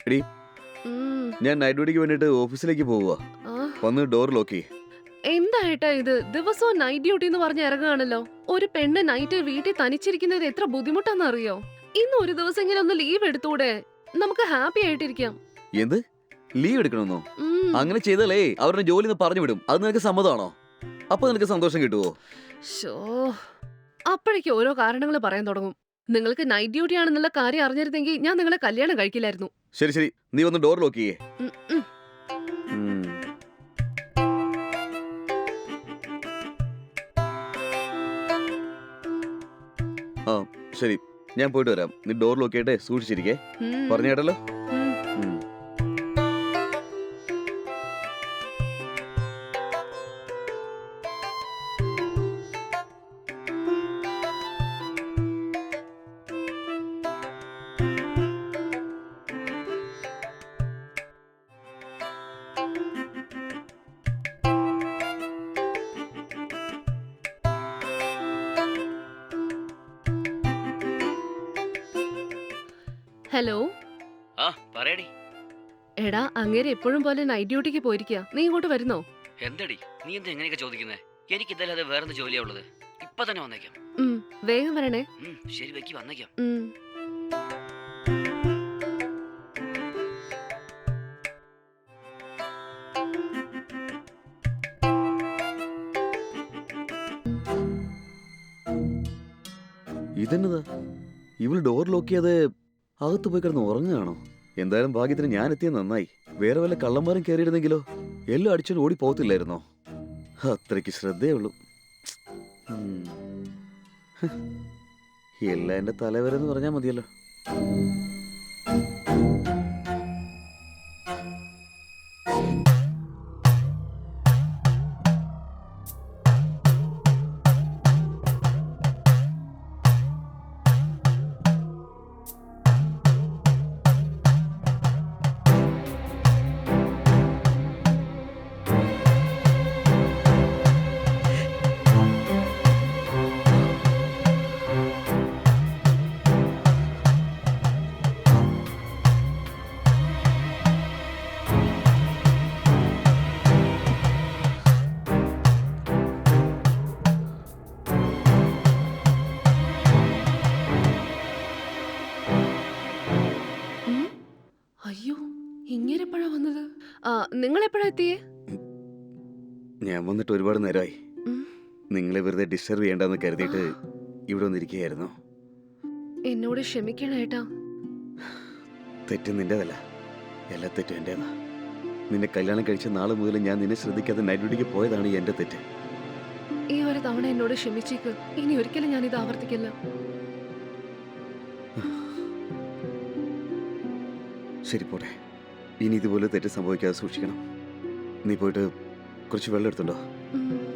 എടി ഉം. ഞാൻ നൈറ്റ് ഡ്യൂട്ടിക്ക് വേണ്ടിട്ട് ഓഫീസിലേക്ക് പോവുക. ആ, വന്ന് ഡോർ ലോക്ക് ചെയ്യ്. എന്താ ഏട്ടാ ഇത്? ദിവസവും നൈറ്റ് ഡ്യൂട്ടി എന്ന് പറഞ്ഞ് ഇറങ്ങുകയാണല്ലോ. ഒരു പെണ്ണ് നൈറ്റ് വീട്ടിൽ തനിച്ചിരിക്കുന്നത് എത്ര ബുദ്ധിമുട്ടാന്ന് അറിയോ? ഇന്ന് ഒരു ദിവസമെങ്കിലും ഒന്ന് ലീവ് എടുത്തൂടെ? നമുക്ക് ഹാപ്പി ആയിട്ടിരിക്കാം. എന്ത് ലീവ് എടുക്കണമെന്നോ? ഉം. അങ്ങനെ ചെയ്താലേ അവരുടെ ജോലി പറഞ്ഞു വിടും. അത് നിനക്ക് സമ്മതമാണോ? അപ്പൊ നിനക്ക് സന്തോഷം കിട്ടുവോ? ശോ, അപ്പോഴേക്കും ഓരോ കാരണങ്ങൾ പറയാൻ തുടങ്ങും. നിങ്ങൾക്ക് നൈറ്റ് ഡ്യൂട്ടി ആണെന്നുള്ള കാര്യം അറിഞ്ഞിരുന്നെങ്കിൽ ഞാൻ നിങ്ങളെ കല്യാണം കഴിക്കില്ലായിരുന്നു. ശരി ശരി, നീ വന്ന് ഡോർ ലോക്ക് ചെയ്യേ. ഉം, ഉം. ആ ശരി, ഞാൻ പോയിട്ട് വരാം. നീ ഡോർ ലോക്ക് ചെയ്യട്ടെ, സൂക്ഷിച്ചിരിക്കേ. ഉം. പറഞ്ഞു കേട്ടല്ലോ. ഉം. ഉം. ഹലോ. ആ പറയടി. എടാ, അങ്ങേര് എപ്പോഴും പോലെ നൈറ്റ് ഡ്യൂട്ടിക്ക് പോയിരിക്കുക. നീ ഇങ്ങോട്ട് വരുന്നോ? എന്തടി നീ എന്താ എങ്ങനെയൊക്കെ ചോദിക്കുന്നേ? എനിക്ക് ഇതല്ലാതെ വേറെന്ത് ജോലിയാ ഉള്ളത്? ഇപ്പൊ തന്നെ വന്നേക്കാം. ഉം. വേഗം വരണേ. ശരി വെക്കി വന്നേക്കാം. ഉം. ഇതെന്നതാ, ഇവൾ ഡോർ ലോക്ക് ചെയ്യാതെ അകത്ത് പോയി കിടന്ന് ഉറങ്ങുകയാണോ? എന്തായാലും ഭാഗ്യത്തിന് ഞാൻ എത്തിയത് നന്നായി. വേറെ വല്ല കള്ളന്മാരും കയറിയിരുന്നെങ്കിലോ എല്ലാം അടിച്ചോണ്ട് ഓടി പോകത്തില്ലായിരുന്നോ? അത്രയ്ക്ക് ശ്രദ്ധയുള്ളൂ. ഉം. ഹ്. എല്ലാം എന്റെ തലവരെന്ന് പറഞ്ഞാൽ മതിയല്ലോ. ഉം. അയ്യോ, ഇങ്ങനെപ്പോഴാ വന്നത്? നിങ്ങൾ എപ്പോഴാ എത്തിയേ? ഞാൻ വന്നിട്ട് ഒരുപാട് നേരമായി. ഉം. നിങ്ങളെ വെറുതെ ഡിസ്റ്റർബ് ചെയ്യേണ്ടെന്ന് കരുതിയിട്ട് ഇവിടെ വന്നിരിക്കുകയായിരുന്നു. എന്നോട് ക്ഷമിക്കണം ഏട്ടാ. തെറ്റ് നിന്റേതല്ല, എല്ലാ തെറ്റും എന്റേതാ. നിന്നെ കല്യാണം കഴിച്ച നാളെ മുതൽ ഞാൻ നിന്നെ ശ്രദ്ധിക്കാതെ നൈറ്റ് ഡ്യൂട്ടിക്ക് പോയതാണ് എന്റെ തെറ്റ്. ഈ ഒരു തവണ എന്നോട് ക്ഷമിച്ചേക്ക്. ഇനി ഒരിക്കലും ഞാൻ ഇത് ആവർത്തിക്കില്ല. ശരി പോട്ടെ, ഇനി ഇതുപോലെ തെറ്റ് സംഭവിക്കാതെ സൂക്ഷിക്കണം. നീ പോയിട്ട് കുറച്ച് വെള്ളം എടുത്തുണ്ടോ? ഉം.